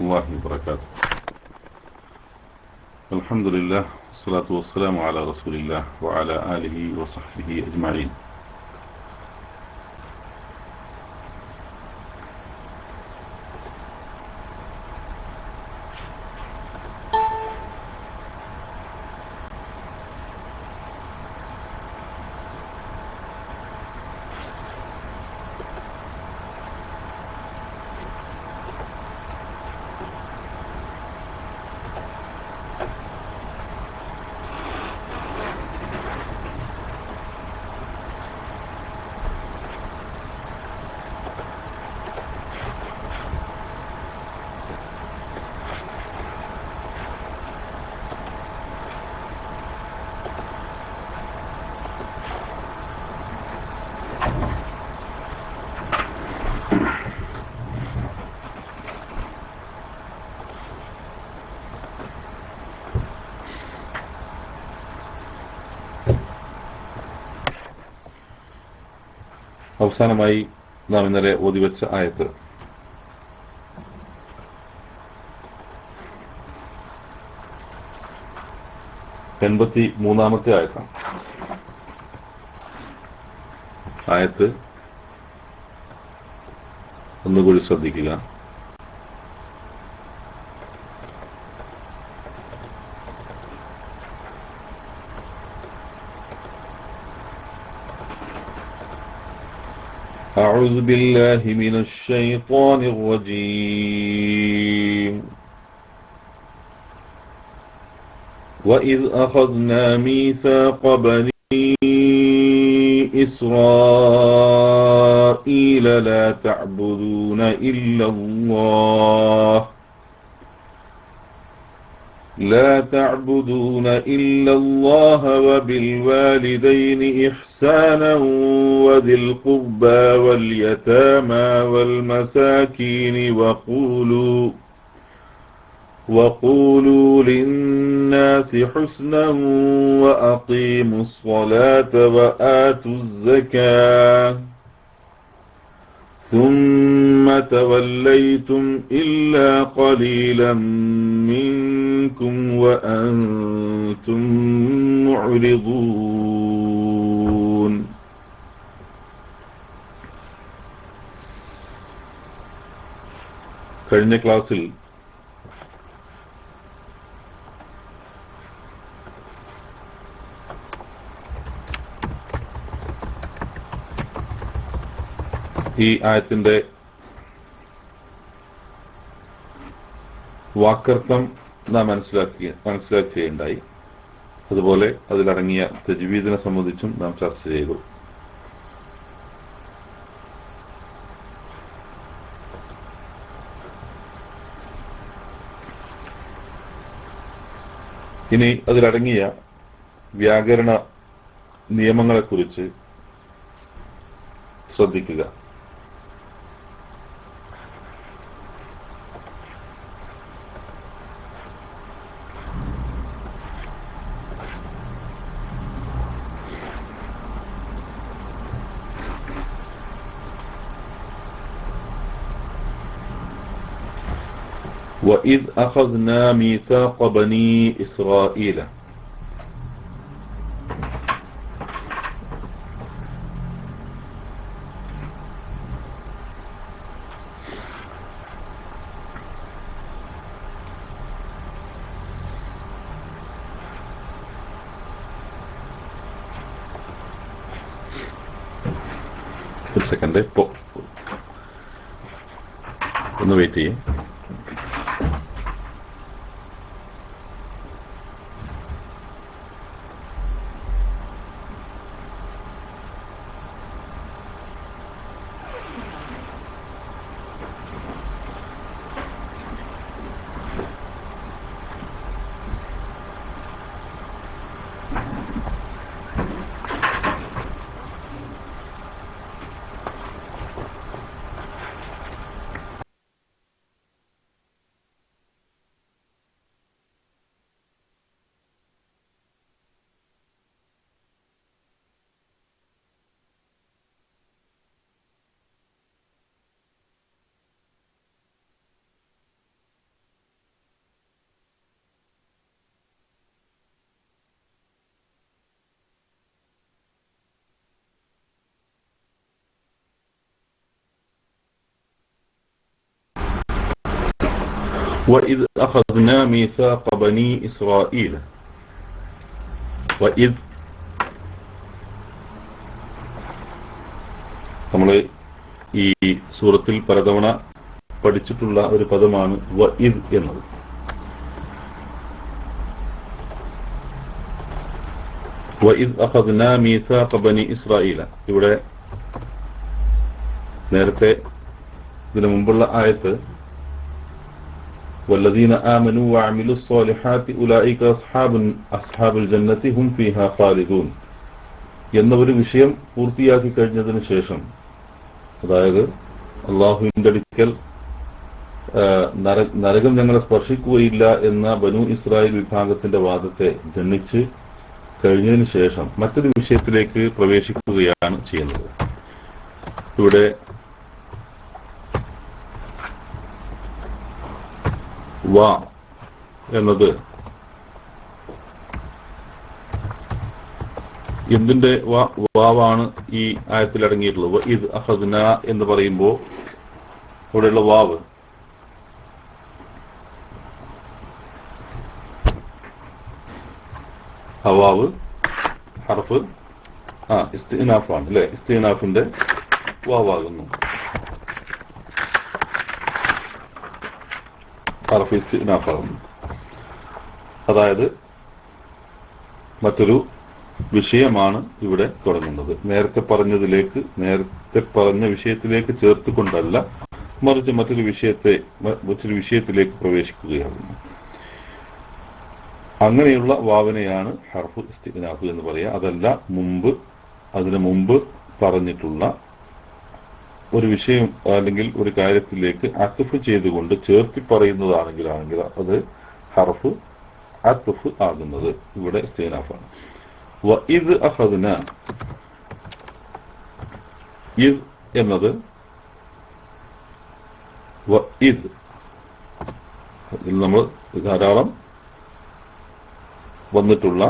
الله وبركاته. الحمد لله والصلاة والسلام على رسول الله وعلى آله وصحبه أجمعين. അവസാനമായി നാം ഇന്നലെ ഓതിവെച്ച ആയത്ത് മൂന്നാമത്തെ ആയത്താണ്. ആയത്ത് ഒന്നുകൂടി ശ്രദ്ധിക്കുക. أعوذ بالله من الشيطان الرجيم. وإذ أخذنا ميثاق بني إسرائيل لا تعبدون إلا الله وبالوالدين إحسانا وذي القربى واليتامى والمساكين وقولوا للناس حسنا وأقيموا الصلاة وآتوا الزكاة ثم توليتم إلا قليلا منكم وأنتم معرضون. കഴിഞ്ഞ ക്ലാസ്സിൽ ഈ ആയത്തിന്റെ വാക്കർത്ഥം നാം മനസ്സിലാക്കുകയുണ്ടായി. അതുപോലെ അതിലടങ്ങിയ തജ്വീദിനെ സംബന്ധിച്ചും നാം ചർച്ച ചെയ്തു. ഇനി അതിലടങ്ങിയ വ്യാകരണ നിയമങ്ങളെക്കുറിച്ച് ശ്രദ്ധിക്കുക. وإذ أخذنا ميثاق بني إسرائيل. ഒരു സെക്കൻഡ്, ഒന്ന് വെയിറ്റ് ചെയ്യേ. وإذ أخذنا ميثاق بني إسرائيل وإذ നമ്മൾ ഈ സൂറത്തിൽ പലതവണ പഠിച്ചിട്ടുള്ള ഒരു പദമാണ് വഇദ് എന്നത്. വഇദ് അഖദ്നാ മീസാഖ ബനി ഇസ്രായീല. ഇവിടെ നേരത്തെ ഇതിനു മുമ്പുള്ള ആയത്ത് വല്ലദീന ആമനൂ വഅമിലുസ് സ്വാലിഹാത്തി ഉലൈക അസ്ഹാബുൽ ജന്നത്തി ഹും ഫീഹാ ഖാലിദൂൻ എന്ന ഒരു വിഷയം പൂർത്തിയാക്കി കഴിഞ്ഞതിന് ശേഷം, അതായത് അള്ളാഹുവിന്റെ അടുക്കൽ നരകം ഞങ്ങളെ സ്പർശിക്കുകയില്ല എന്ന ബനു ഇസ്രായേൽ വിഭാഗത്തിന്റെ വാദത്തെ ഖണ്ഡിച്ച് കഴിഞ്ഞതിന് ശേഷം മറ്റൊരു വിഷയത്തിലേക്ക് പ്രവേശിക്കുകയാണ് ചെയ്യുന്നത്. ഇവിടെ വാ എന്നത് എന്തിന്റെ വാവാണ് ഈ ആയത്തിൽ അടങ്ങിയിട്ടുള്ളത്? ഇത് അഖദ്ന എന്ന് പറയുമ്പോൾ ഇവിടെയുള്ള വാവ് വാവ് ഹർഫ് ഇസ്തിനാഫാണ് അല്ലെ? ഇസ്തിനാഫിന്റെ വാവാകുന്നു. ഹർഫ് ഇസ്തിനാഫാകുന്നു. അതായത് മറ്റൊരു വിഷയമാണ് ഇവിടെ തുടങ്ങുന്നത്. നേരത്തെ പറഞ്ഞ വിഷയത്തിലേക്ക് ചേർത്തുകൊണ്ടല്ല, മറിച്ച് മറ്റൊരു വിഷയത്തിലേക്ക് പ്രവേശിക്കുകയാകുന്നു. അങ്ങനെയുള്ള വാവനെയാണ് ഹർഫ് ഇസ്തിനാഫ് എന്ന് പറയുക. അതല്ല അതിനു മുമ്പ് പറഞ്ഞിട്ടുള്ള ഒരു വിഷയം അല്ലെങ്കിൽ ഒരു കാര്യത്തിലേക്ക് അത്ഫ് ചെയ്തുകൊണ്ട് ചേർത്തി പറയുന്നതാണെങ്കിൽ അത് ഹർഫ് അത്ഫ് ആകുന്നത് ഇവിടെ ഇസ്തിനാഫാണ്. വഇദ് അഖദ്ന, ഇദ് എന്നത് വഇദ് ഇതിൽ നമ്മൾ ധാരാളം വന്നിട്ടുള്ള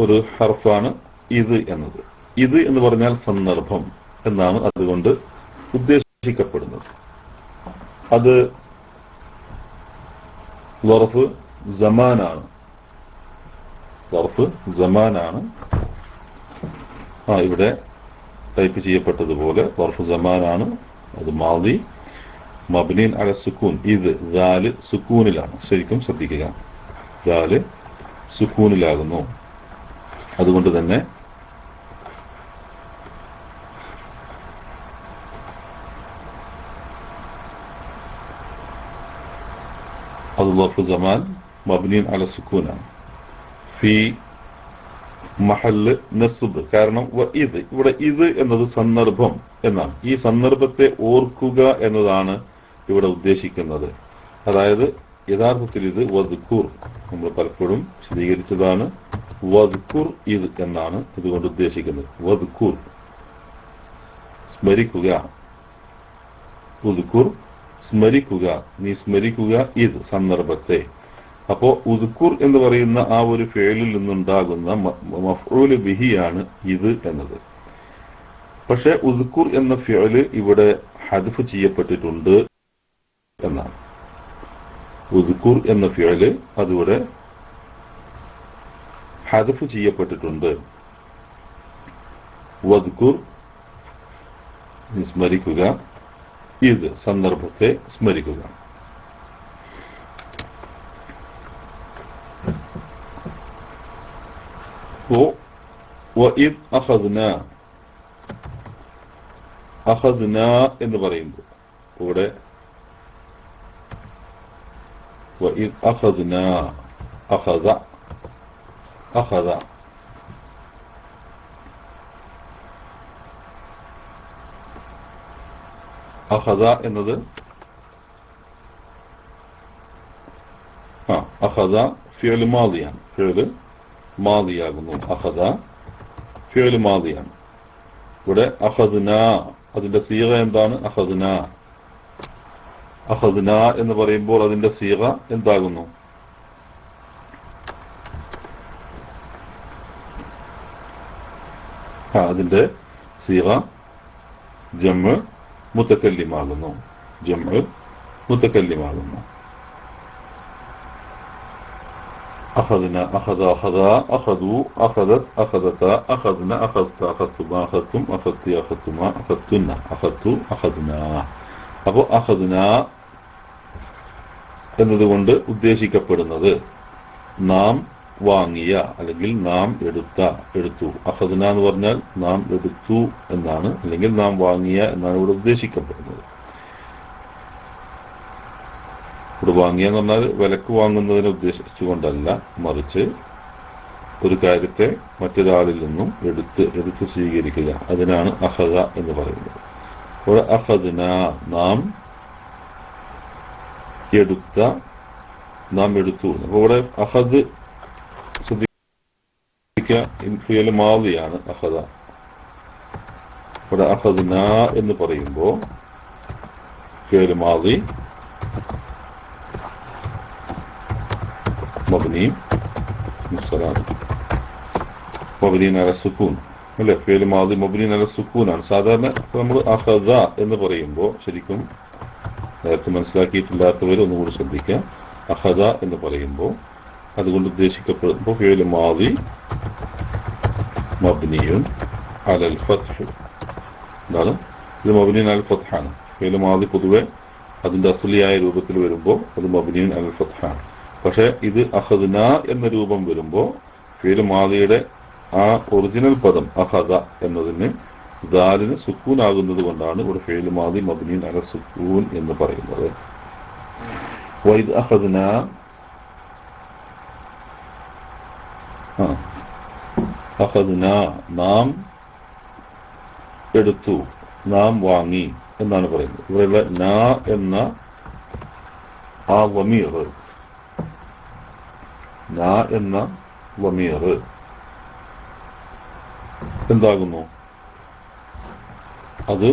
ഒരു ഹർഫാണ് ഇത് എന്നത്. ഇത് എന്ന് പറഞ്ഞാൽ സന്ദർഭം എന്നാണ് അതുകൊണ്ട് ഉദ്ദേശിക്കപ്പെടുന്നത്. അത് ളർഫ് സമാനാണ്. ഇവിടെ ടൈപ്പ് ചെയ്യപ്പെട്ടതുപോലെ ളർഫ് സമാനാണ്. അത് മാദി മബ്നിൻ അല സുക്കൂൻ. ഇത് ദാല് സുക്കൂനിലാണ്. ശരിക്കും ശ്രദ്ധിക്കുക, ദാല് സുക്കൂനിലാകുന്നു. അതുകൊണ്ട് തന്നെ അത് ളർഫ് സമാൻ മബ്നിൻ അല സുക്കൂനാണ്. ഫി മഹല്ല് നസ്ബ്. കാരണം ഇവിടെ ഇത് എന്നത് സന്ദർഭം എന്നാണ്. ഈ സന്ദർഭത്തെ ഓർക്കുക എന്നതാണ് ഇവിടെ ഉദ്ദേശിക്കുന്നത്. അതായത് യഥാർത്ഥത്തിൽ ഇത് വദ്കുർ, നമ്മൾ പലപ്പോഴും വിശദീകരിച്ചതാണ്. വദ്കുർ ഇത് എന്നാണ് ഇതുകൊണ്ട് ഉദ്ദേശിക്കുന്നത്. വദ്കുർ സ്മരിക്കുക, ഉദ്കുർ സ്മരിക്കുക, നീ സ്മരിക്കുക ഇത് സന്ദർഭത്തെ. അപ്പോ ഉദ്കുർ എന്ന് പറയുന്ന ആ ഒരു ഫേലിൽ നിന്നുണ്ടാകുന്ന മഫ്ഊല് ബിഹിയാണ് ഇത് എന്നത്. പക്ഷെ ഉദ്കുർ എന്ന ഫിഅല് ഇവിടെ ഹദ്ഫ് ചെയ്യപ്പെട്ടിട്ടുണ്ട് എന്നാണ്. ഉദ്കുർ എന്ന ഫിഅല് അതിവിടെ ഹദ്ഫ് ചെയ്യപ്പെട്ടിട്ടുണ്ട്. വദ്കുർ സ്മരിക്കുക, ഇത് സന്ദർഭത്തെ സ്മരിക്കുക. വഇദ് അഖദ്ന എന്ന് പറയുമ്പോൾ ഇവിടെ വഇദ് അഖദ്ന അഖദ എന്നത് അഖദ ഫിഅൽ മാദിയാണ്. ഫിഅൽ മാദിയാകുന്നു. അഖദ ഫിഅൽ മാദിയാണ്. ഇവിടെ അഖദ്ന അതിന്റെ സീഗ എന്താണ്? അഖദ്ന എന്ന് പറയുമ്പോൾ അതിന്റെ സീഗ എന്താകുന്നു? അതിന്റെ സീഗ ജംഉ മുതക്കല്ലിമാകുന്നു. അഖദ്ന, അഖദ, അഖദ, അഖദു, അഖദത്, അഖദത, അഖദ്ന, അഖദ്ത, അഖദ്തുമ, അഖദ്തും, അഖദ്തി, അഖദ്തുമ, അഖദ്തുന്ന, അഖദ്തു, അഖദ്ന. അപ്പോ അഖദ്ന എന്നതുകൊണ്ട് ഉദ്ദേശിക്കപ്പെടുന്നത് നാം വാങ്ങിയ അല്ലെങ്കിൽ നാം എടുത്തു. അഖദ്ന എന്ന് പറഞ്ഞാൽ നാം എടുത്തു എന്നാണ്, അല്ലെങ്കിൽ നാം വാങ്ങിയ എന്നാണ് ഇവിടെ ഉദ്ദേശിക്കപ്പെടുന്നത്. ഇവിടെ വാങ്ങിയ എന്ന് പറഞ്ഞാൽ വിലക്ക് വാങ്ങുന്നതിനെ ഉദ്ദേശിച്ചുകൊണ്ടല്ല, മറിച്ച് ഒരു കാര്യത്തെ മറ്റൊരാളിൽ നിന്നും എടുത്ത് സ്വീകരിക്കുക, അതിനാണ് അഖദ എന്ന് പറയുന്നത്. ഇവിടെ അഖദ്ന നാം എടുത്തു. അപ്പൊ ഇവിടെ അഖദ് ശ്രദ്ധിക്കുക, മാദിയാണ് അഖദ. ഇവിടെ അഖദ്ന എന്ന് പറയുമ്പോ ഫിയൽ മാദി മബ്നി അല സുക്കൂൻ അല്ലെ, ഫിയൽ മാദി മബ്നി അല സുക്കൂനാണ്. സാധാരണ നമ്മൾ അഖദ എന്ന് പറയുമ്പോൾ ശരിക്കും നേരത്തെ മനസ്സിലാക്കിയിട്ടില്ലാത്തവർ ഒന്നുകൂടി ശ്രദ്ധിക്കുക. അഖദ എന്ന് പറയുമ്പോൾ അതുകൊണ്ട് ഉദ്ദേശിക്കപ്പെടുമ്പോൾ ഫിയൽ മാദി മബ്നിയുൻ അലൽ ഫത്ഹ്. എന്താണ് ഇത്? മബ്നിയുൻ അലൽ ഫത്ഹാണ്. ഫിയൽ മാദി പൊതുവെ അതിന്റെ അസ്ലിയായ രൂപത്തിൽ വരുമ്പോൾ അത് മബ്നിയുൻ അലൽ ഫത്ഹാണ്. പക്ഷെ ഇത് അഖദ്ന എന്ന രൂപം വരുമ്പോൾ ഫിയൽ മാദിയുടെ ആ ഒറിജിനൽ പദം അഖദ എന്നതിന് ദാലിന് സുക്കൂൻ ആകുന്നത് കൊണ്ടാണ് ഇവിടെ ഫിയൽ മാദി മബ്നിയുൻ അല സുക്കൂൻ എന്ന് പറയുന്നത്. വൈദ് അഖദ്ന അഖദ്ന നാം എടുത്തു, നാം വാങ്ങി എന്നാണ് പറയുന്നത്. ഇവിടെയുള്ള നാ എന്ന ആ വമീർ, നാ എന്ന വമീർ എന്താകുന്നു? അത്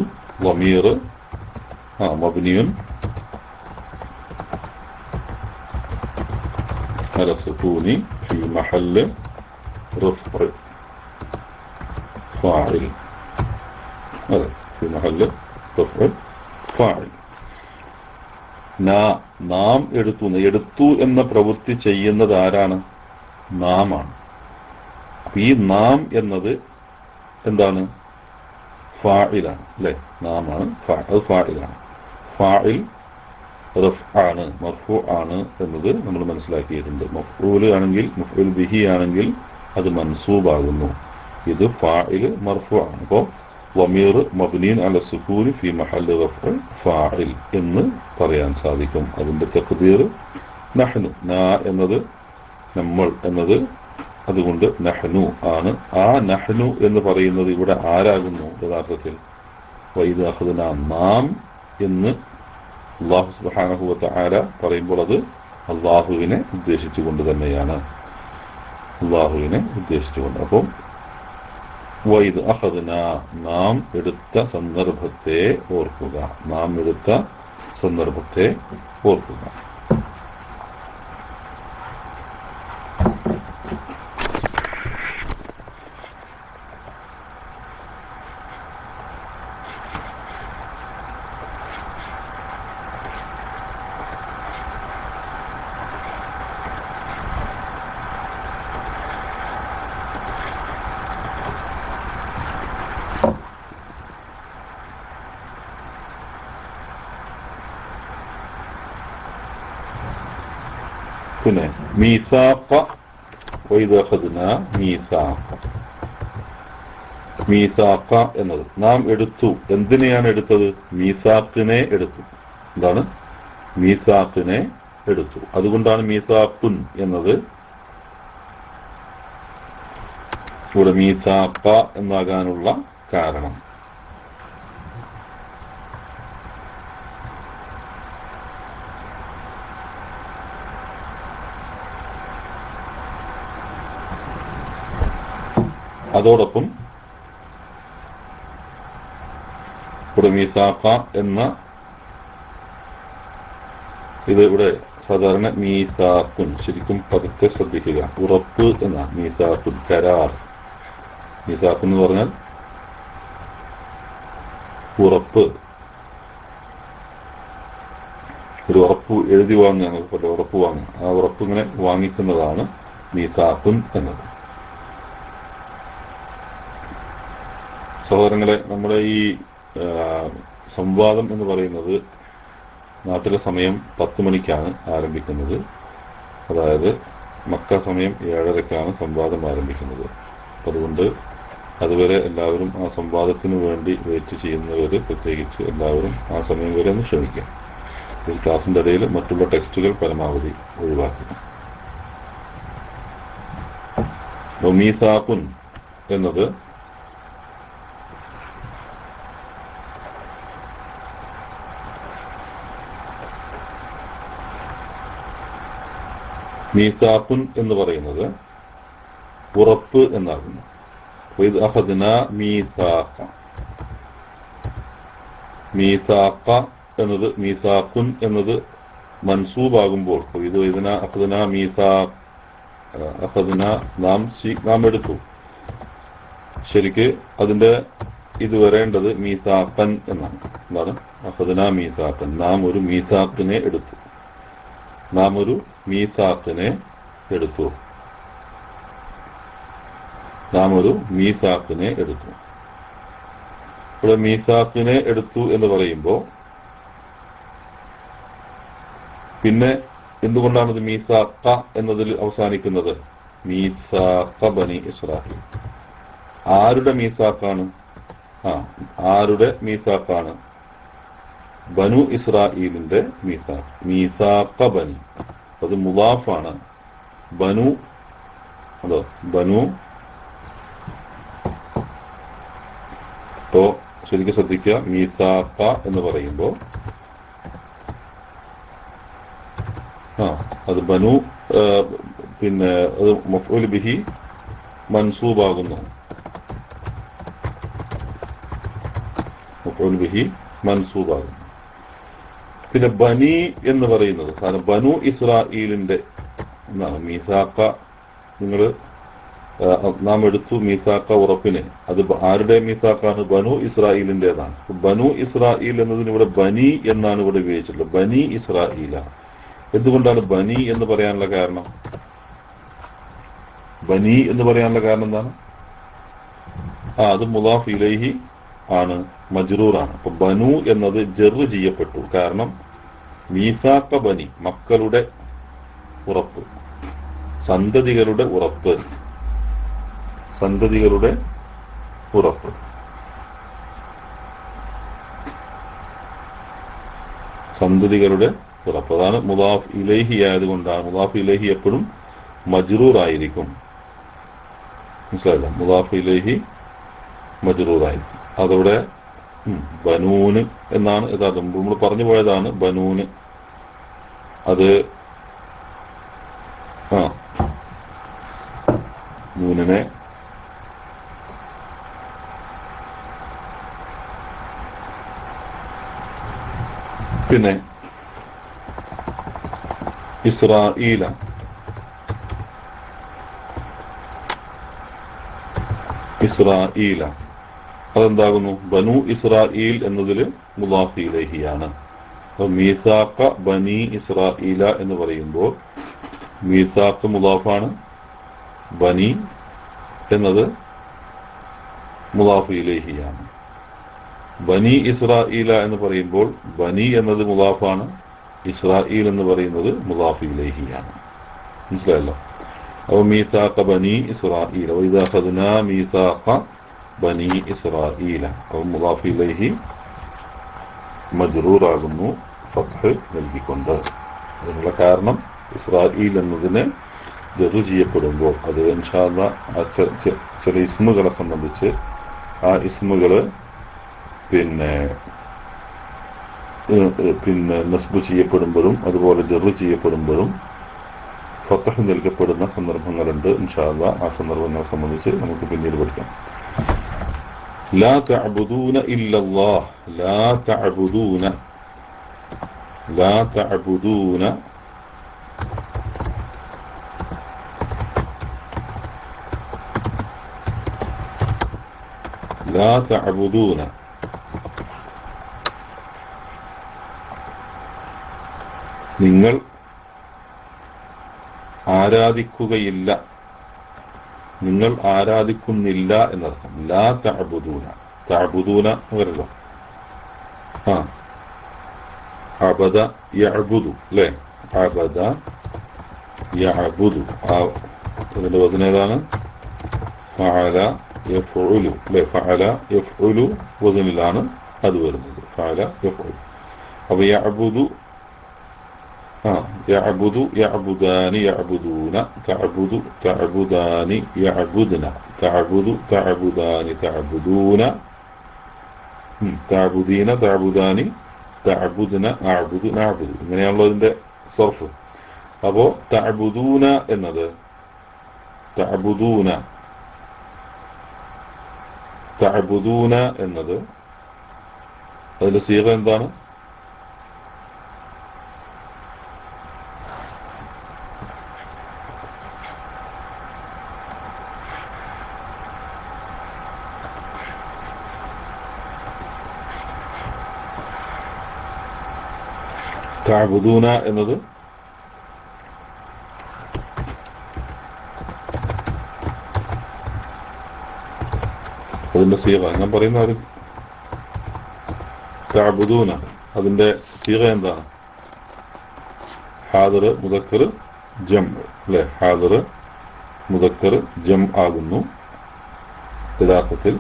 വമീർ മബ്നിയുൻ അല സുകൂനി ഫി മഹല്ല് റഫ്അ ഫാഇൽ. അതെ, ഫി മഹല്ല് റഫ്അ ഫാഇൽ. നാം എടുത്തു എന്ന പ്രവൃത്തി ചെയ്യുന്നത് ആരാണ്? നാമാണ്. ഈ നാം എന്നത് എന്താണ്? ഫാഇലാണ് അല്ലെ, നാമാണ്. അത് ഫാഇലാണ്. ഫാഇൽ റഫ് ആണ്, മർഫു ആണ് എന്നത് നമ്മൾ മനസ്സിലാക്കിയിട്ടുണ്ട്. മഫ്ഊൽ ആണെങ്കിൽ, മഫ്ഊൽ ബിഹി ആണെങ്കിൽ അത് മൻസൂബാകുന്നു. ഇത് ഫാഇൽ മർഫു ആണ്. അപ്പോ വമീർ മബ്നിൻ അല സുകൂനി ഫി മഹല്ല് റഫ്അ ഫാഇൽ എന്ന് പറയാൻ സാധിക്കും. അതിന്റെ തഖ്ദീർ നഹ്നു, നാ എന്നത് നമ്മൾ എന്നത്, അതുകൊണ്ട് നഹ്നു ആണ്. ആ നഹ്നു എന്ന് പറയുന്നത് ഇവിടെ ആരാകുന്നു? യഥാർത്ഥത്തിൽ വൈദ് അഖദ്ന നാം എന്ന് അല്ലാഹു സുബ്ഹാനഹു വ തആല പറയുമ്പോൾ അത് അല്ലാഹുവിനെ ഉദ്ദേശിച്ചുകൊണ്ട് തന്നെയാണ്, അല്ലാഹുവിനെ ഉദ്ദേശിച്ചുകൊണ്ട്. അപ്പം വൈദ് അഖദ്ന നാം എടുത്ത സന്ദർഭത്തെ ഓർക്കുക, നാം എടുത്ത സന്ദർഭത്തെ ഓർക്കുക. പിന്നെ മീസാഖ, വൈദ് അഖദ്ന മീസാഖ. മീസാഖ എന്നത് നാം എടുത്തു. എന്തിനെയാണ് എടുത്തത്? മീസാഖിനെ എടുത്തു. എന്താണ്? മീസാഖിനെ എടുത്തു. അതുകൊണ്ടാണ് മീസാഖുൻ എന്നത് ഇവിടെ മീസാഖ എന്നാകാനുള്ള കാരണം. അതോടൊപ്പം ഇവിടെ മീസാഖ എന്ന ഇത് ഇവിടെ സാധാരണ മീസാഖുൻ, ശരിക്കും പതുക്കെ ശ്രദ്ധിക്കുക, ഉറപ്പ് എന്നാണ്. മീസാഖുൻ കരാർ. മീസാഖുൻ എന്ന് പറഞ്ഞാൽ ഉറപ്പ്. ഒരു ഉറപ്പ് എഴുതി വാങ്ങുക, ഉറപ്പ് വാങ്ങുക. ആ ഉറപ്പ് ഇങ്ങനെ വാങ്ങിക്കുന്നതാണ് മീസാഖുൻ എന്നത്. സഹോദരങ്ങളെ, നമ്മുടെ ഈ സംവാദം എന്ന് പറയുന്നത് നാട്ടിലെ സമയം 10 മണിക്കാണ് ആരംഭിക്കുന്നത്. അതായത് മക്ക സമയം 7:30ക്കാണ് സംവാദം ആരംഭിക്കുന്നത്. അതുകൊണ്ട് അതുവരെ എല്ലാവരും ആ സംവാദത്തിന് വേണ്ടി വെയിറ്റ് ചെയ്യുന്നവർ പ്രത്യേകിച്ച് എല്ലാവരും ആ സമയം വരെ ഒന്ന് ക്ഷമിക്കാം. ഈ ക്ലാസിന്റെ ഇടയിൽ മറ്റുള്ള ടെക്സ്റ്റുകൾ പരമാവധി ഒഴിവാക്കുക. മീസാഖുൻ എന്നത് മീസാഖുൻ എന്ന് പറയുന്നത് ഉറപ്പ് എന്നാകുന്നു. മീസാഖ എന്നത് മീസാഖുൻ എന്നത് മൻസൂബാകുമ്പോൾ നാം എടുത്തു. ശരിക്ക് അതിന്റെ ഇത് വരേണ്ടത് മീസാഖൻ എന്നാണ്. എന്താണ് അഖദ്ന മീസാഖൻ? നാം ഒരു മീസാഖിനെ എടുത്തു. നാം ഒരു മീസാഖിനെ എടുത്തു. നാം ഒരു മീസാഖിനെ എടുത്തു. ഇവിടെ മീസാഖിനെ എടുത്തു എന്ന് പറയുമ്പോൾ പിന്നെ എന്തുകൊണ്ടാണ് ഇത് മീസാഖ എന്നതിൽ അവസാനിക്കുന്നത്? മീസാഖ ബനി ഇസ്രായേൽ. ആരുടെ മീസാഖാണ്? ആരുടെ മീസാഖാണ്? ബനു ഇസ്രായേലിന്റെ മീസാഖ്. മീസാഖ ബനി, അത് മുദാഫാണ്. ബനു ബനു ശരിക്കും ശ്രദ്ധിക്കുക. മീസാഖ എന്ന് പറയുമ്പോ അത് ബനു പിന്നെ അത് മഫ്ഊൽ ബിഹി മൻസൂബാകുന്നു. മഫ്ഊൽ ബിഹി മൻസൂബാകുന്നു. പിന്നെ ബനി എന്ന് പറയുന്നത് കാരണം ബനു ഇസ്രായേലിന്റെ എന്നാണ്. മീസാഖ നിങ്ങൾ നാം എടുത്തു മീസാഖ ഉറപ്പിന്. അത് ആരുടെ മീസാഖാണ്? ബനു ഇസ്രായേലിന്റേതാണ്. ബനു ഇസ്രായേൽ എന്നതിന് ഇവിടെ ബനി എന്നാണ് ഇവിടെ ഉപയോഗിച്ചിട്ടുള്ളത്. ബനി ഇസ്രായേല. എന്തുകൊണ്ടാണ് ബനി എന്ന് പറയാനുള്ള കാരണം? ബനി എന്ന് പറയാനുള്ള കാരണം എന്താണ്? അത് മുദാഫ് ഇലൈഹി ആണ്, മജ്റൂറാണ്. അപ്പൊ ബനു എന്നത് ജറ് ചെയ്യപ്പെട്ടു. കാരണം മീസാഖ ബനി, മക്കളുടെ ഉറപ്പ്, സന്തതികളുടെ ഉറപ്പ്, സന്തതികളുടെ ഉറപ്പ്. സന്തതികളുടെ ഉറപ്പ്. അതാണ് മുദാഫ് ഇലൈഹി ആയതുകൊണ്ടാണ്. മുദാഫ് ഇലൈഹി എപ്പോഴും മജ്റൂർ ആയിരിക്കും. മനസ്സിലായില്ല? മുദാഫ് ഇലൈഹി മജ്റൂർ ആയിരിക്കും. അതോടെ ബനൂന് എന്നാണ് യഥാർത്ഥം. നമ്മൾ പറഞ്ഞു പോയതാണ് ബനൂന്. അത് നൂനിനെ പിന്നെ ഇസ്രായേല. ഇസ്രായേല അതെന്താകുന്നു? ബനു ഇസ്രായേൽ എന്നതില് മുദാഫ് ഇലൈഹിയാണ്. മീസാഖ ബനി ഇസ്രായേല എന്ന് പറയുമ്പോൾ മീസാഖ് മുദാഫാണ്, ബനി എന്നത് മുദാഫ് ഇലൈഹിയാണ്. ബനി ഇസ്രായേല എന്ന് പറയുമ്പോൾ ബനി എന്നത് മുദാഫാണ്, ഇസ്രായേൽ എന്ന് പറയുന്നത് മുദാഫ് ഇലൈഹിയാണ്. മനസ്സിലായല്ലോ? അപ്പോൾ മീസാഖ ബനി ഇസ്രായേല, വഇദാ അഖദ്നാ മീസാഖ ബനി ഇസ്രായേല. അപ്പോൾ മുദാഫ് ഇലൈഹി മജ്റൂർ ആകുന്നു ഫത്ഹ് നൽകിക്കൊണ്ട്. അതിനുള്ള കാരണം ഇസ്രായേൽ എന്നതിന് ജറ് ചെയ്യപ്പെടുമ്പോൾ അത് ഇൻഷാ അല്ലാഹ് ചില ഇസ്മുകളെ സംബന്ധിച്ച് ആ ഇസ്മുകള് പിന്നെ നസ്ബ് ചെയ്യപ്പെടുമ്പോഴും അതുപോലെ ജറ് ചെയ്യപ്പെടുമ്പോഴും ഫത്ഹ് നൽകപ്പെടുന്ന സന്ദർഭങ്ങളുണ്ട്. ഇൻഷാ അല്ലാഹ് ആ സന്ദർഭങ്ങളെ സംബന്ധിച്ച് നമുക്ക് പിന്നീട് പഠിക്കാം. ലാ തഅബുദൂന ഇല്ലല്ലാഹ്. ലാ തഅബുദൂന, ലാ തഅബുദൂന ലാ തഅബുദൂന നിങ്ങൾ ആരാധിക്കുകയില്ല, നിങ്ങൾ ആരാധിക്കുന്നില്ല എന്നർത്ഥം. ലാ തഅബുദൂന, തഅബുദൂന വരല്ലോ. അബദ യഅബുദു അല്ലേ, അബദ യഅബുദു. അതിന്റെ വസന ഏതാണ്? ഫഅല യഫ്ഉലു അല്ലേ, ഫഅല യഫ്ഉലു വസനിലാണ് അത് വരുന്നത്. ഫഅല യഫ്ഉലു. അപ്പൊ യഅബുദു, യഅബുദു യഅബുദാനി യഅബുദൂന, തഅബുദു തഅബുദാനി യഅബുദ്ന, തഅബുദു തഅബുദാനി തഅബുദൂന, തഅബുദീന തഅബുദാനി തഅബുദ്ന അഅബുദു നഅബുദു. ഇങ്ങനെയാണല്ലോ ഇതിന്റെ സർഫ്. അപ്പോ തഅബുദൂന എന്നത്, തഅബുദൂന തഅബുദൂന എന്നത് അതിന്റെ സീഗ എന്താണ്? തഅബുദൂന എന്നത് അതിന്റെ സീഗ ഞാൻ പറയുന്ന ഒരു തഅബുദൂന അതിന്റെ സീഗ എന്താണ്? ഹാദിർ മുദക്കർ ജം അല്ലെ, ഹാദിർ മുദക്കർ ജം ആകുന്നു യഥാർത്ഥത്തിൽ.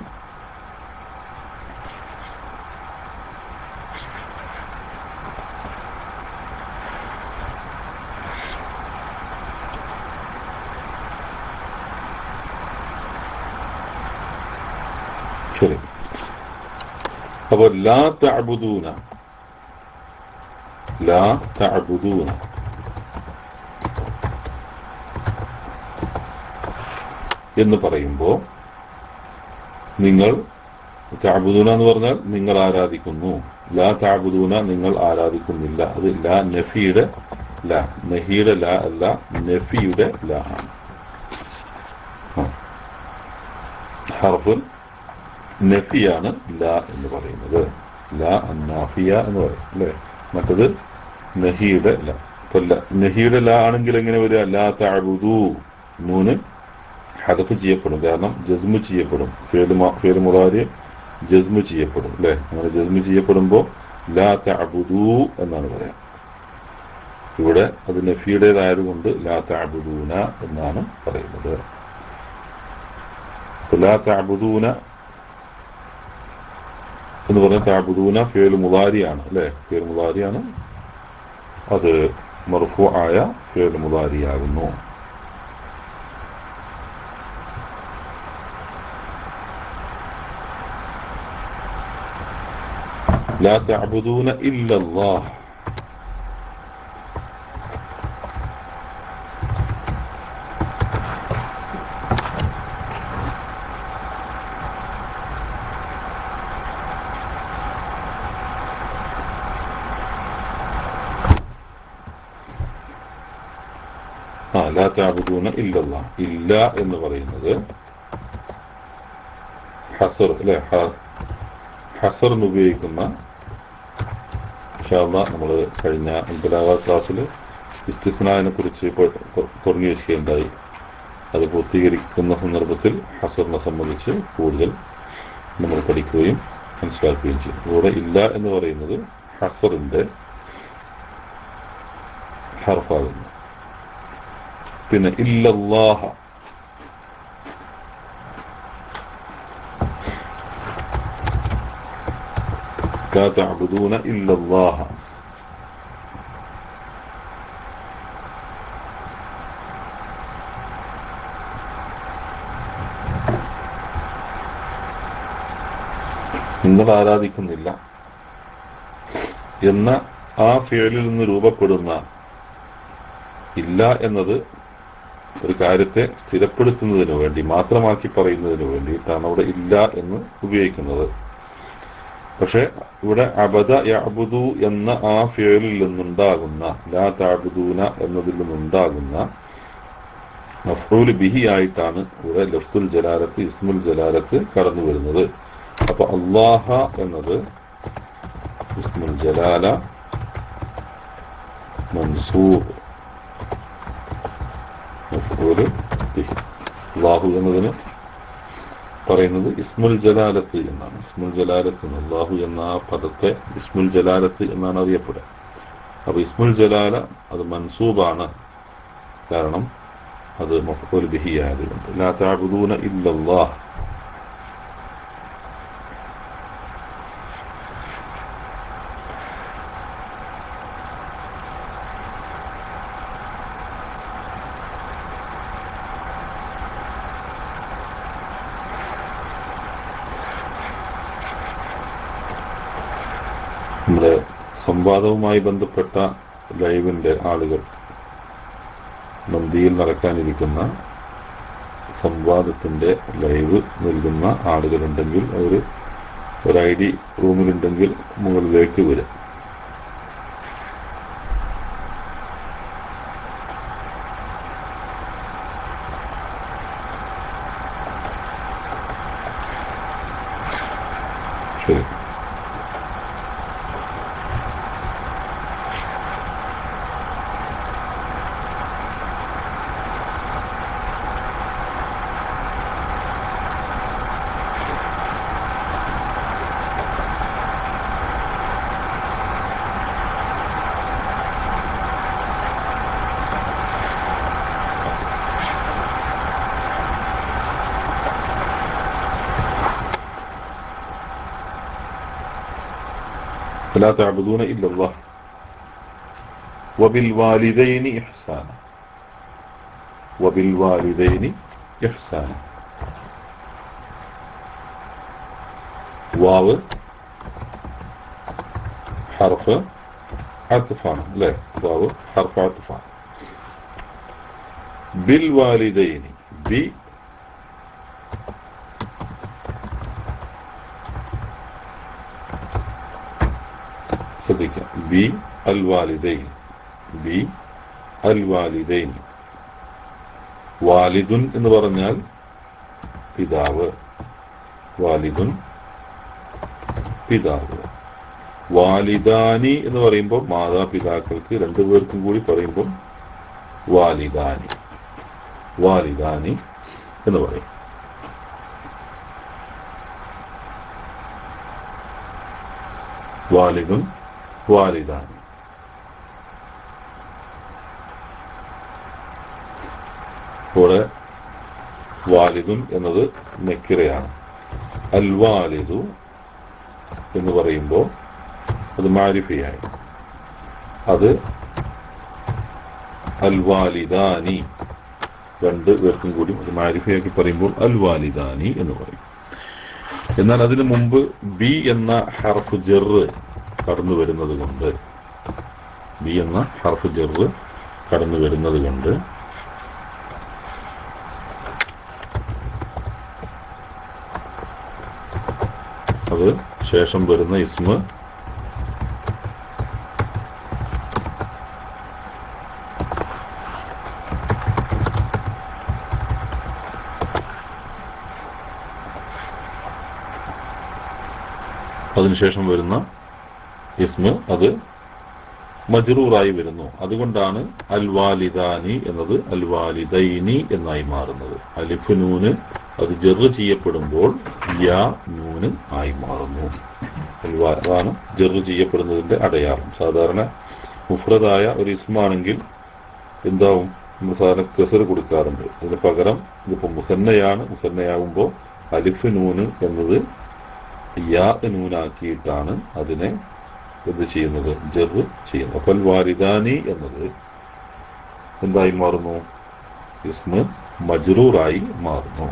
ശരി. അപ്പൊ ലാ തഅബുദൂന, ലാ തഅബുദൂന എന്ന് പറയുമ്പോ നിങ്ങൾ, തഅബുദൂന എന്ന് പറഞ്ഞാൽ നിങ്ങൾ ആരാധിക്കുന്നു, ലാ തഅബുദൂന നിങ്ങൾ ആരാധിക്കുന്നില്ല. അത് ലാ നഫിയുടെ ലാ, നഹിയുടെ ലാ അല്ല, നഫിയുടെ ലാ ആണ്. ഹർഫുൽ നഫിയാണ് ലാ എന്ന് പറയുന്നത്. ലാ അന്നാഫിയ എന്ന് പറയും അല്ലെ, മറ്റത് നഹിയുടെ ലാ. ഇപ്പൊ നഹിയുടെ ലാ ആണെങ്കിൽ എങ്ങനെ വരിക? ലാ തഅബുദൂ, നൂന് ഹദഫ് ചെയ്യപ്പെടും, കാരണം ജസ്മു ചെയ്യപ്പെടും. ഫിഅൽ മുളാരി ജസ്മു ചെയ്യപ്പെടും അല്ലെ. അങ്ങനെ ജസ്മു ചെയ്യപ്പെടുമ്പോ ലാ തഅബുദൂ എന്നാണ് പറയാം. ഇവിടെ അത് നഫിയുടേതായതുകൊണ്ട് ലാ തഅബുദൂന എന്നാണ് പറയുന്നത്. ലാ തഅബുദൂന എന്ന് പറഞ്ഞാൽ തഅബുദൂന ഫിഅൽ മുളാരിയാണ് അല്ലെ, ഫിഅൽ മുളാരിയാണ്. അത് മർഫൂ ആയ ഫിഅൽ മുളാരിയാകുന്നു. ലാ തഅബുദൂന ഇല്ലല്ലാഹ്, ലാ തഅബുദൂന ഇല്ലല്ലാഹ്. ഇല്ല എന്ന് പറയുന്നത് ഹസർ അല്ലെ, ഹസറിന് ഉപയോഗിക്കുന്ന, ഇൻഷാ അല്ലാഹ് നമ്മൾ കഴിഞ്ഞ ബലാഗ ക്ലാസ്സിൽ ഇസ്തിസ്നാനെ കുറിച്ച് തുടങ്ങി വെക്കുകയുണ്ടായി. അത് പൂർത്തീകരിക്കുന്ന സന്ദർഭത്തിൽ ഹസറിനെ സംബന്ധിച്ച് കൂടുതൽ നമ്മൾ പഠിക്കുകയും മനസ്സിലാക്കുകയും ചെയ്യും. ഇവിടെ ഇല്ല എന്ന് പറയുന്നത് ഹസറിന്റെ ഹർഫാകുന്നു. പിന്നെ ഇല്ലല്ലാഹ, ലാ തഅബുദൂന ഇല്ലല്ലാഹ. നിങ്ങൾ ആരാധിക്കുന്നില്ല എന്ന ആ ഫിഅലിൽ നിന്ന് രൂപപ്പെടുന്ന ഇല്ല എന്നത് ഒരു കാര്യത്തെ സ്ഥിരപ്പെടുത്തുന്നതിന് വേണ്ടി മാത്രമാക്കി പറയുന്നതിന് വേണ്ടിയിട്ടാണ് അവിടെ ഇല്ല എന്ന് ഉപയോഗിക്കുന്നത്. പക്ഷെ ഇവിടെ അബദ യഅബുദു എന്ന ആ ഫിഅലിൽ നിന്നുണ്ടാകുന്ന, ലാ തഅബുദൂന എന്നതിൽ നിന്നുണ്ടാകുന്ന മഫ്ഊൽ ബിഹി ആയിട്ടാണ് ഇവിടെ ലഫ്ദുൽ ജലാലത്ത്, ഇസ്മുൽ ജലാലത്ത് കടന്നു വരുന്നത്. അപ്പൊ അല്ലാഹ എന്നത് ഇസ്മുൽ ജലാല മൻസൂബ്, മഫ്ഊല് ബിഹി. അല്ലാഹു എന്നതിന് പറയുന്നത് ഇസ്മുൽ ജലാലത്ത് എന്നാണ്. ഇസ്മുൽ ജലാലത്ത് എന്ന്, അല്ലാഹു എന്ന ആ പദത്തെ ഇസ്മുൽ ജലാലത്ത് എന്നാണ് അറിയപ്പെടുക. അപ്പൊ ഇസ്മുൽ ജലാല അത് മൻസൂബാണ്, കാരണം അത് മഫ്ഊൽ ബിഹി ആയതുകൊണ്ട്. ലാ തഅബുദൂന ഇല്ലല്ലാഹ്. നമ്മുടെ സംവാദവുമായി ബന്ധപ്പെട്ട ലൈവിന്റെ ആളുകൾ, നന്ദിയിൽ നടക്കാനിരിക്കുന്ന സംവാദത്തിന്റെ ലൈവ് നൽകുന്ന ആളുകളുണ്ടെങ്കിൽ അവർ ഒരു ID റൂമിലുണ്ടെങ്കിൽ മുകളിലേക്ക് വരും. ശരി. فلا تعبدون إلا الله وبالوالدين إحسانا. وبالوالدين إحسانا. واو حرف عطفان. لا، واو حرف عطفان. بالوالدين بي ബി അൽ വാലിദൈൻ. ബി അൽ വാലിദൈൻ. വാലിദുൻ എന്ന് പറഞ്ഞാൽ പിതാവ്. വാലിദുൻ പിതാവ്. വാലിദാനി എന്ന് പറയുമ്പോൾ മാതാപിതാക്കൾക്ക് രണ്ടുപേർക്കും കൂടി പറയുമ്പോൾ വാലിദാനി. വാലിദാനി എന്ന് പറയും. വാലിദുൻ വാലിദാനി. ഇവിടെ വാലിദുൻ എന്നത് നക്കിറയാണ്. അൽ വാലിദു എന്ന് പറയുമ്പോൾ അത് മാരിഫയായി. അത് അൽ വാലിദാനി രണ്ട് പേർക്കും കൂടി അത് മാരിഫയാക്കി പറയുമ്പോൾ അൽ വാലിദാനി എന്ന് പറയും. എന്നാൽ അതിനു മുമ്പ് ബി എന്ന ഹർഫ് ജറ് കടന്നു വരുന്നത് കൊണ്ട്, ബി എന്ന ഹർഫ് ജറ് കടന്നു വരുന്നത് കൊണ്ട് അത് ശേഷം വരുന്ന ഇസ്മ അതിനുശേഷം വരുന്ന ഇസ്മ അത് മജ്റൂറായി വരുന്നു. അതുകൊണ്ടാണ് അൽ വാലിദാനി എന്നത് അൽ വാലിദൈനി എന്നായി മാറുന്നത്. അലിഫ് നൂന് അത് ജറ് ചെയ്യപ്പെടുമ്പോൾ യാ നൂന് ആയി മാറുന്നു. അതാണ് ജറ് ചെയ്യപ്പെടുന്നതിന്റെ അടയാളം. സാധാരണ മുഫ്രദായ ഒരു ഇസ്മാണെങ്കിൽ എന്താവും, നമ്മൾ സാധാരണ കസർ കൊടുക്കാറുണ്ട്. അതിന് പകരം ഇതിപ്പോ മുസന്നയാണ്. മുസന്നയാകുമ്പോൾ അലിഫ് നൂന് എന്നത് യാ നൂനാക്കിയിട്ടാണ് അതിനെ എന്ത് ചെയ്യുന്നത്, ജറ് ചെയ്യുന്നത്. അപ്പോൾ വാലിദാനി എന്നത് എന്തായി മാറുന്നു, ഇസ്മ മജ്റൂറായി മാറുന്നു.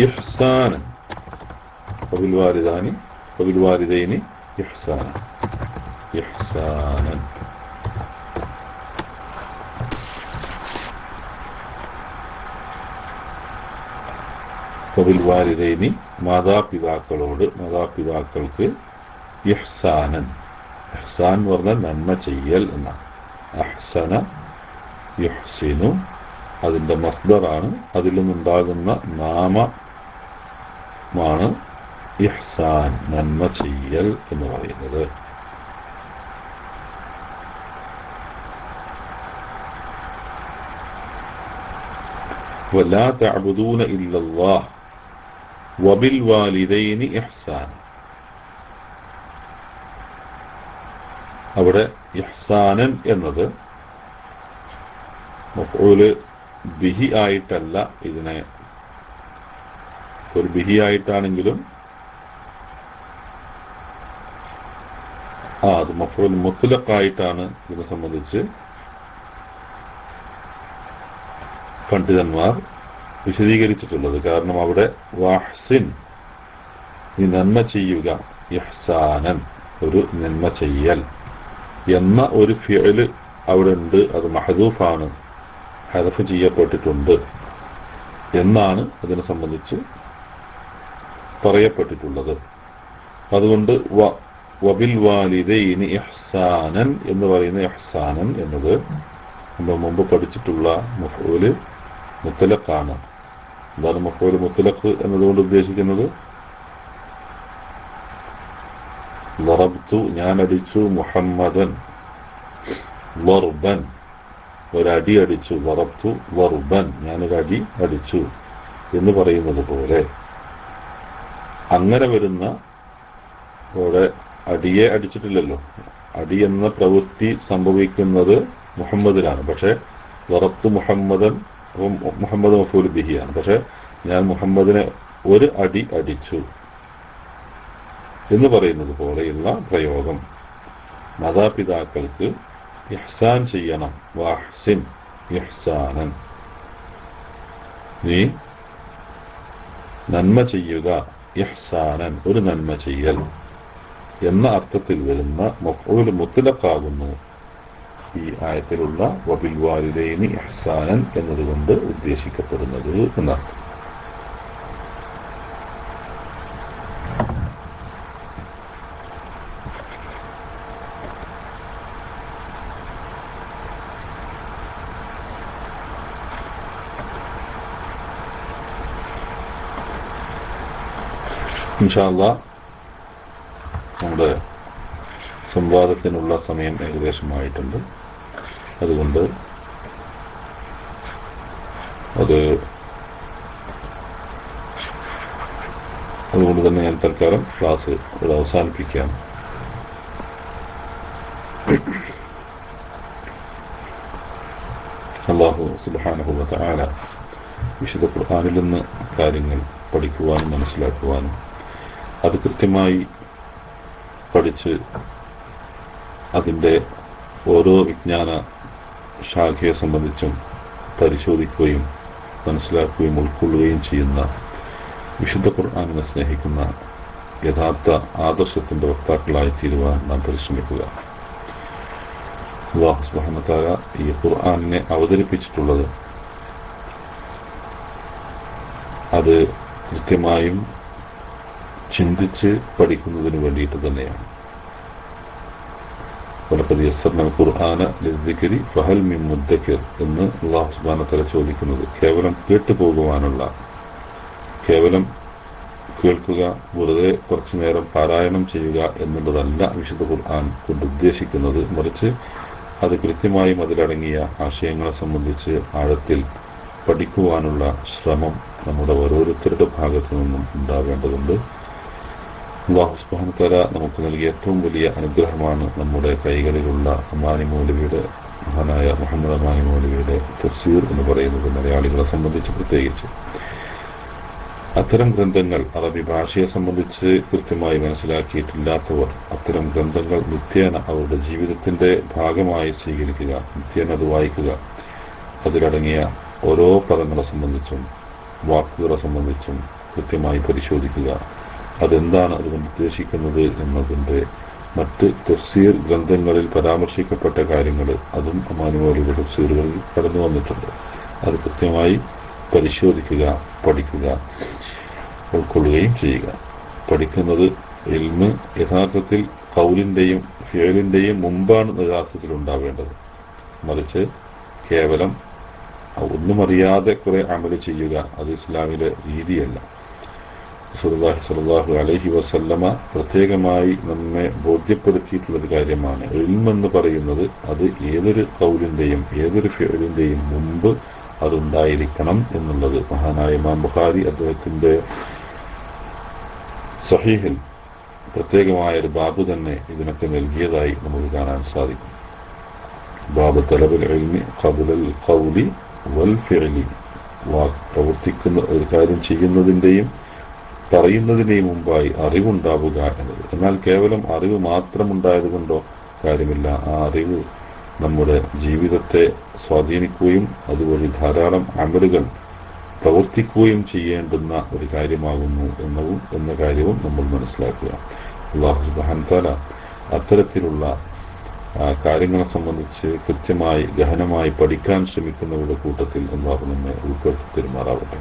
ഇഹ്സാനൻ വബിൽവാലിദാനി വബിൽവാലിദൈനി ഇഹ്സാനൻ. ഇഹ്സാനൻ വബിൽവാലിദൈനി മാതാപിതാക്കളോട്, മാതാപിതാക്കൾക്ക് ഇഹ്സാനൻ. ഇഹ്സാൻ എന്ന് പറഞ്ഞാൽ നന്മ ചെയ്യൽ എന്നാണ്. അഹ്സന യുഹ്സിനു അതിന്റെ മസ്ദറാണ്. അതിൽ നിന്നുണ്ടാകുന്ന ാണ് ഇഹ്സാൻ, നന്മ ചെയ്യൽ എന്ന് പറയുന്നത്. വലാ തഅബുദൂന ഇല്ലല്ലാഹ് വബിൽ വാലിദൈനി ഇഹ്സാൻ. അവിടെ ഇഹ്സാനൻ എന്നത് മഫ്ഊല് ബിഹി ആയിട്ടല്ല, ഇതിനെ ഒരു ബിഹി ആയിട്ടാണെങ്കിലും അത് മഫ്ഊൽ മുത്ലഖായിട്ടാണ് ഇതിനെ സംബന്ധിച്ച് പണ്ഡിതന്മാർ വിശദീകരിച്ചിട്ടുള്ളത്. കാരണം അവിടെ വഹ്സിൻ, നീ നന്മ ചെയ്യുക, ഇഹ്സാനൻ ഒരു നന്മ ചെയ്യൽ എന്ന ഒരു ഫിഅല് അവിടെ ഉണ്ട്. അത് മഹദൂഫാണ്, ഹദഫ് ചെയ്യപ്പെട്ടിട്ടുണ്ട് എന്നാണ് അതിനെ സംബന്ധിച്ച് പറയപ്പെട്ടിട്ടുള്ളത്. അതുകൊണ്ട് വബിൽ വാലിദൈനി ഇഹ്സാനൻ എന്ന് പറയുന്ന ഇഹ്സാനൻ എന്നത് നമ്മൾ മുമ്പ് പഠിച്ചിട്ടുള്ള മഫ്ഊല് മുത്തലഖാണ്. എന്താണ് മഫ്ഊല് മുത്തലഖ് എന്നതുകൊണ്ട് ഉദ്ദേശിക്കുന്നത്? ളറബ്തു, ഞാൻ അടിച്ചു, മുഹമ്മദൻ ളർബൻ, ഒരടി അടിച്ചു, ളറബ്തു ളർബൻ, ഞാനൊരടി അടിച്ചു എന്ന് പറയുന്നത് പോലെ അങ്ങനെ വരുന്ന, അവിടെ അടിയെ അടിച്ചിട്ടില്ലല്ലോ, അടി എന്ന പ്രവൃത്തി സംഭവിക്കുന്നത് മുഹമ്മദിലാണ്. പക്ഷെ ളറബ്തു മുഹമ്മദൻ, മുഹമ്മദ് മഫ്ഊൽ ബിഹിയാണ്. പക്ഷെ ഞാൻ മുഹമ്മദിനെ ഒരു അടി അടിച്ചു എന്ന് പറയുന്നത് പോലെയുള്ള പ്രയോഗം. മാതാപിതാക്കൾക്ക് ഇഹ്സാൻ ചെയ്യണം, വഹ്സിൻ ഇഹ്സാനൻ, നീ നന്മ ചെയ്യുക, ഇഹ്സാനൻ ഒരു നന്മ ചെയ്യൽ എന്ന അർത്ഥത്തിൽ വരുന്ന മഫ്ഊൽ മുത്ലഖാകുന്നു ഈ ആയത്തിലുള്ള വബിൽ വാലിദൈനി ഇഹ്സാനൻ എന്നതുകൊണ്ട് ഉദ്ദേശിക്കപ്പെടുന്നത് എന്നർത്ഥം. ഇൻഷാ അല്ലാഹ് നമ്മുടെ സംവാദത്തിനുള്ള സമയം ഏകദേശമായിട്ടുണ്ട്. അതുകൊണ്ട് തന്നെ ഞാൻ തൽക്കാലം ക്ലാസ് ഇവിടെ അവസാനിപ്പിക്കാം. അല്ലാഹു സുബ്ഹാനഹു വ തആല വിശുദ്ധ ഖുർആനിൽ നിന്ന് കാര്യങ്ങൾ പഠിക്കുവാനും മനസ്സിലാക്കുവാനും അത് കൃത്യമായി പഠിച്ച് അതിൻ്റെ ഓരോ വിജ്ഞാന ശാഖയെ സംബന്ധിച്ചും പരിശോധിക്കുകയും മനസ്സിലാക്കുകയും ഉൾക്കൊള്ളുകയും ചെയ്യുന്ന, വിശുദ്ധ ഖുർആനിനെ സ്നേഹിക്കുന്ന യഥാർത്ഥ ആദർശത്തിന്റെ വക്താക്കളായി തീരുവാൻ നാം പരിശ്രമിക്കുക. അല്ലാഹു സുബ്ഹാനഹു വ തആല ഈ ഖുർആനിനെ അവതരിപ്പിച്ചിട്ടുള്ളത് അത് കൃത്യമായും ചിന്തിച്ച് പഠിക്കുന്നതിന് വേണ്ടിയിട്ട് തന്നെയാണ്. വലഖദ് യസ്സർനൽ ഖുർആന ലിദ്ദിക്രി ഫഹൽ മിൻ മുദ്ദക്കിർ എന്ന് അല്ലാഹു സുബ്ഹാനഹു വ തആല ചോദിക്കുന്നത് കേവലം കേട്ടുപോകുവാനുള്ള, കേവലം കേൾക്കുക, വെറുതെ കുറച്ചു നേരം പാരായണം ചെയ്യുക എന്നുള്ളതല്ല വിശുദ്ധ ഖുർആൻ കൊണ്ട് ഉദ്ദേശിക്കുന്നത്. മറിച്ച് അത് കൃത്യമായും അതിലടങ്ങിയ ആശയങ്ങളെ സംബന്ധിച്ച് ആഴത്തിൽ പഠിക്കുവാനുള്ള ശ്രമം നമ്മുടെ ഓരോരുത്തരുടെ ഭാഗത്തു നിന്നും ഉണ്ടാവേണ്ടതുണ്ട്. അല്ലാഹു സുബ്ഹാനഹു വ തആല നമുക്ക് നൽകിയ ഏറ്റവും വലിയ അനുഗ്രഹമാണ് നമ്മുടെ കൈകളിലുള്ള അമാനി മൗലവിയുടെ, മഹാനായ മുഹമ്മദ് അമാനി മൗലവിയുടെ തഫ്സീർ എന്ന് പറയുന്നത്. മലയാളികളെ സംബന്ധിച്ച് പ്രത്യേകിച്ച് അത്തരം ഗ്രന്ഥങ്ങൾ അറബി ഭാഷയെ സംബന്ധിച്ച് കൃത്യമായി മനസ്സിലാക്കിയിട്ടില്ലാത്തവർ അത്തരം ഗ്രന്ഥങ്ങൾ നിത്യേന അവരുടെ ജീവിതത്തിന്റെ ഭാഗമായി സ്വീകരിക്കുക, നിത്യേന അത് വായിക്കുക, അതിലടങ്ങിയ ഓരോ പദങ്ങളെ സംബന്ധിച്ചും വാക്കുകളെ സംബന്ധിച്ചും കൃത്യമായി പരിശോധിക്കുക. അതെന്താണ് അതുകൊണ്ട് ഉദ്ദേശിക്കുന്നത് എന്നതിൻ്റെ മറ്റ് തഫ്സീർ ഗ്രന്ഥങ്ങളിൽ പരാമർശിക്കപ്പെട്ട കാര്യങ്ങൾ അതും അമാനി മൗലവിയുടെ തഫ്സീറുകളിൽ കടന്നു വന്നിട്ടുണ്ട്. അത് കൃത്യമായി പരിശോധിക്കുക, പഠിക്കുക, ഉൾക്കൊള്ളുകയും ചെയ്യുക. പഠിക്കുന്നത് ഇൽമ് യഥാർത്ഥത്തിൽ ഖൗലിന്റെയും ഫിഅലിന്റെയും മുമ്പാണ് യഥാർത്ഥത്തിൽ ഉണ്ടാവേണ്ടത്. മറിച്ച് കേവലം ഒന്നും അറിയാതെ കുറെ അമല് ചെയ്യുക, അത് ഇസ്ലാമിലെ രീതിയല്ല. റസൂലുള്ളാഹി സ്വല്ലല്ലാഹു അലൈഹി വസല്ലമ പ്രത്യേകമായി നമ്മെ ബോധ്യപ്പെടുത്തിയിട്ടുള്ളൊരു കാര്യമാണ്. ഇൽമെന്ന് പറയുന്നത് അത് ഏതൊരു ഖൗലിന്റെയും ഏതൊരു ഫിഅലിന്റെയും മുമ്പ് അതുണ്ടായിരിക്കണം എന്നുള്ളത്. മഹാനായ ഇമാം ബുഖാരി അദ്ദേഹത്തിന്റെ സഹീഹിൽ പ്രത്യേകമായൊരു ബാബ് തന്നെ ഇതിനൊക്കെ നൽകിയതായി നമുക്ക് കാണാൻ സാധിക്കും. ബാബ് തലബുൽ ഇൽമി ഖബ്ലൽ ഖൗലി വൽ ഫിഅലി. പ്രവർത്തിക്കുന്ന ഒരു കാര്യം ചെയ്യുന്നതിന്റെയും പറയുന്നതിന്റെയും മുമ്പായി അറിവുണ്ടാവുക എന്നത്. എന്നാൽ കേവലം അറിവ് മാത്രമുണ്ടായതുകൊണ്ടോ കാര്യമില്ല. ആ അറിവ് നമ്മുടെ ജീവിതത്തെ സ്വാധീനിക്കുകയും അതുവഴി ധാരാളം അമലുകൾ പ്രവർത്തിക്കുകയും ചെയ്യേണ്ടുന്ന ഒരു കാര്യമാകുന്നു എന്ന കാര്യവും നമ്മൾ മനസ്സിലാക്കുക. അല്ലാഹു സുബ്ഹാനഹു വ തആല അത്തരത്തിലുള്ള കാര്യങ്ങളെ സംബന്ധിച്ച് കൃത്യമായി ഗഹനമായി പഠിക്കാൻ ശ്രമിക്കുന്നവരുടെ കൂട്ടത്തിൽ അല്ലാഹു നമ്മെ ഉൾപ്പെടുത്തി പെരുമാറാവട്ടെ.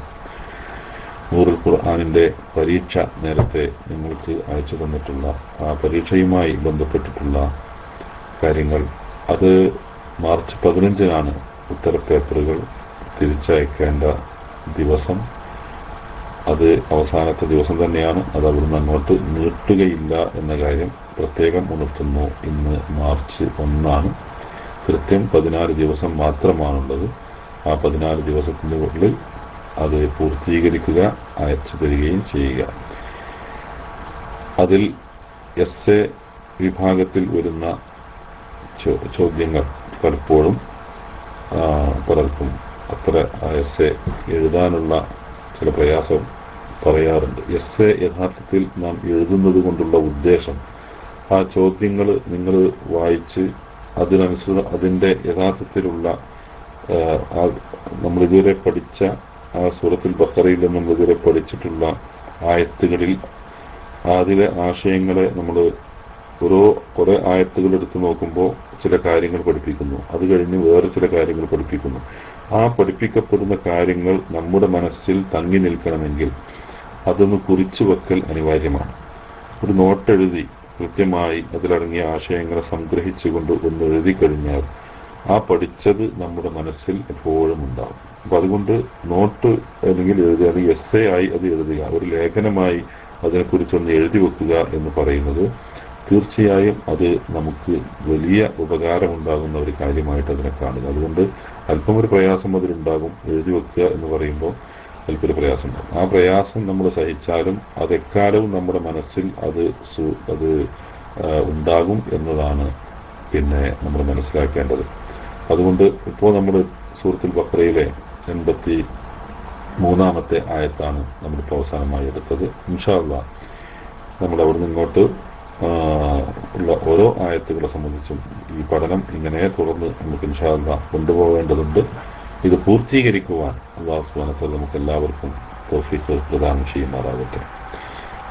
നൂറുൽ ഖുർആനിന്റെ പരീക്ഷ നേരത്തെ നിങ്ങൾക്ക് അയച്ചു തന്നിട്ടുള്ള ആ പരീക്ഷയുമായി ബന്ധപ്പെട്ടിട്ടുള്ള കാര്യങ്ങൾ, അത് മാർച്ച് 15-നാണ് ഉത്തരപേപ്പറുകൾ തിരിച്ചയക്കേണ്ട ദിവസം. അത് അവസാനത്തെ ദിവസം തന്നെയാണ്. അത് അവിടുന്ന് അങ്ങോട്ട് നീട്ടുകയില്ല എന്ന കാര്യം പ്രത്യേകം ഉണർത്തുന്നു. ഇന്ന് മാർച്ച് 1-ആണ്. കൃത്യം 14 ദിവസം മാത്രമാണുള്ളത്. ആ 14 ദിവസത്തിന്റെ ഉള്ളിൽ അത് പൂർത്തീകരിക്കുക, അയച്ചു തരികയും ചെയ്യുക. അതിൽ എസ്എ വിഭാഗത്തിൽ വരുന്ന ചോദ്യങ്ങൾ പലപ്പോഴും പലർക്കും അത്ര എസ്എ എഴുതാനുള്ള ചില പ്രയാസം പറയാറുണ്ട്. എസ്എ യഥാർത്ഥത്തിൽ നാം എഴുതുന്നത് കൊണ്ടുള്ള ഉദ്ദേശം ആ ചോദ്യങ്ങൾ നിങ്ങൾ വായിച്ച് അതിന്റെ യഥാർത്ഥത്തിലുള്ള നമ്മളിതുവരെ പഠിച്ച ആ സൂറത്തുൽ ബഖറയിൽ നമ്മളിതുവരെ പഠിച്ചിട്ടുള്ള ആയത്തുകളിൽ അതിലെ ആശയങ്ങളെ നമ്മൾ കുറെ ആയത്തുകൾ എടുത്തു നോക്കുമ്പോൾ ചില കാര്യങ്ങൾ പഠിപ്പിക്കുന്നു. അത് കഴിഞ്ഞ് വേറെ ചില കാര്യങ്ങൾ പഠിപ്പിക്കുന്നു. ആ പഠിപ്പിക്കപ്പെടുന്ന കാര്യങ്ങൾ നമ്മുടെ മനസ്സിൽ തങ്ങി നിൽക്കണമെങ്കിൽ അതൊന്ന് കുറിച്ചു വെക്കൽ അനിവാര്യമാണ്. ഒരു നോട്ടെഴുതി കൃത്യമായി അതിലടങ്ങിയ ആശയങ്ങളെ സംഗ്രഹിച്ചുകൊണ്ട് ഒന്ന് എഴുതി കഴിഞ്ഞാൽ ആ പഠിച്ചത് നമ്മുടെ മനസ്സിൽ എപ്പോഴും ഉണ്ടാവും. അപ്പൊ അതുകൊണ്ട് നോട്ട് അല്ലെങ്കിൽ എഴുതുക, അത് എസ്സേ ആയി അത് എഴുതുക, ഒരു ലേഖനമായി അതിനെക്കുറിച്ചൊന്ന് എഴുതി വെക്കുക എന്ന് പറയുന്നത് തീർച്ചയായും അത് നമുക്ക് വലിയ ഉപകാരമുണ്ടാകുന്ന ഒരു കാര്യമായിട്ട് അതിനെ കാണുക. അതുകൊണ്ട് അല്പം ഒരു പ്രയാസം അതിലുണ്ടാകും. എഴുതി വെക്കുക എന്ന് പറയുമ്പോൾ അല്പം ഒരു പ്രയാസം ഉണ്ടാകും. ആ പ്രയാസം നമ്മൾ സഹിച്ചാലും അതെക്കാലവും നമ്മുടെ മനസ്സിൽ അത് ഉണ്ടാകും എന്നതാണ് പിന്നെ നമ്മൾ മനസ്സിലാക്കേണ്ടത്. അതുകൊണ്ട് ഇപ്പോൾ നമ്മൾ സൂറത്തുൽ ബഖറയിലെ 83-ാമത്തെ ആയത്താണ് നമ്മളിപ്പോൾ അവസാനമായി എടുത്തത്. ഇൻഷാ അല്ലാഹ് നമ്മൾ അവിടെ നിങ്ങോട്ട് ഉള്ള ഓരോ ആയത്തുകളെ സംബന്ധിച്ചും ഈ പഠനം ഇങ്ങനെ തുടർന്ന് നമുക്ക് ഇൻഷാ അല്ലാഹ് കൊണ്ടുപോകേണ്ടതുണ്ട്. ഇത് പൂർത്തീകരിക്കുവാൻ അല്ലാഹു സുബ്ഹാനഹു വ തആല നമുക്ക് എല്ലാവർക്കും തൗഫീഖ് പ്രദാനം ചെയ്യുമാറാകട്ടെ.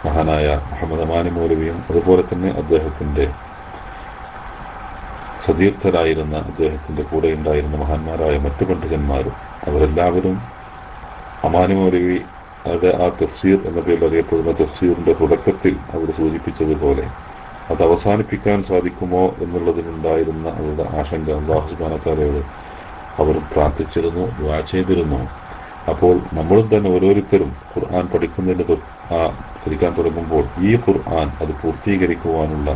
മഹാനായ മുഹമ്മദ് അമാനി മൗലവിയും അതുപോലെ തന്നെ അദ്ദേഹത്തിന്റെ സതീർത്ഥരായിരുന്ന അദ്ദേഹത്തിന്റെ കൂടെ ഉണ്ടായിരുന്ന മഹാന്മാരായ മറ്റു പണ്ഡിതന്മാരും അവരെല്ലാവരും അമാനി മൗലവി അവരുടെ ആ തഫ്സീർ എന്ന പേരിൽ അറിയപ്പെടുന്ന തഫ്സീറിന്റെ തുടക്കത്തിൽ അവർ സൂചിപ്പിച്ചതുപോലെ അത് അവസാനിപ്പിക്കാൻ സാധിക്കുമോ എന്നുള്ളതിനുണ്ടായിരുന്ന അവരുടെ ആശങ്ക അല്ലാഹു സുബ്ഹാനഹു വ തആലയോട് അവർ പ്രാർത്ഥിച്ചിരുന്നു, ദുആ ചെയ്തിരുന്നു. അപ്പോൾ നമ്മളും തന്നെ ഓരോരുത്തരും ഖുർആൻ പഠിക്കാൻ തുടങ്ങുമ്പോൾ ഈ ഖുർആൻ അത് പൂർത്തീകരിക്കുവാനുള്ള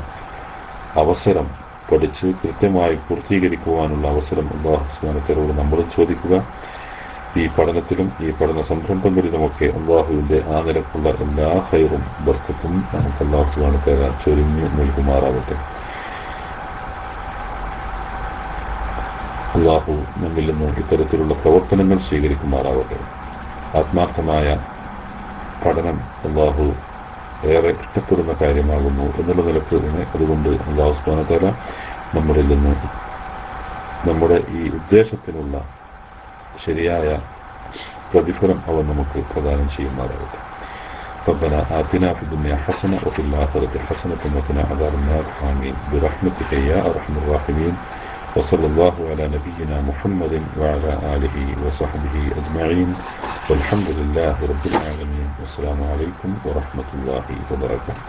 അവസരം, പഠിച്ച് കൃത്യമായി പൂർത്തീകരിക്കുവാനുള്ള അവസരം അല്ലാഹു സുബ്ഹാനഹു വ തആലയോട് നമ്മളും ചോദിക്കുക. ഈ പഠനത്തിലും ഈ പഠന സംരംഭങ്ങളിലുമൊക്കെ അല്ലാഹുവിന്റെ ആ നിലക്കുള്ള എല്ലാ ഖൈറും ബർക്കത്തും നമുക്ക് അല്ലാഹു സുബ്ഹാനഹു വ തആല ചൊരിഞ്ഞു നൽകുമാറാവട്ടെ. അല്ലാഹു നമ്മിൽ നിന്ന് ഇത്തരത്തിലുള്ള പ്രവർത്തനങ്ങൾ സ്വീകരിക്കുമാറാവട്ടെ. ആത്മാർത്ഥമായ പഠനം അല്ലാഹു ഏറെ ഇഷ്ടപ്പെടുന്ന കാര്യമാകുന്നു എന്നുള്ള നിലക്ക് തന്നെ അതുകൊണ്ട് അല്ലാഹു സുബ്ഹാനഹു വ തആല നമ്മളിൽ നിന്ന് നമ്മുടെ ഈ ഉദ്ദേശത്തിനുള്ള ശരിയായ പ്രതിഫലം അവൻ നമുക്ക് പ്രദാനം ചെയ്യുമാറാകട്ടെ. ربنا آتنا في الدنيا حسنة وفي الآخرة حسنة وقنا عذاب النار آمين برحمتك يا أرحم الراحمين. وصلى الله على نبينا محمد وعلى آله وصحبه أجمعين والحمد لله رب العالمين. والسلام عليكم ورحمة الله وبركاته.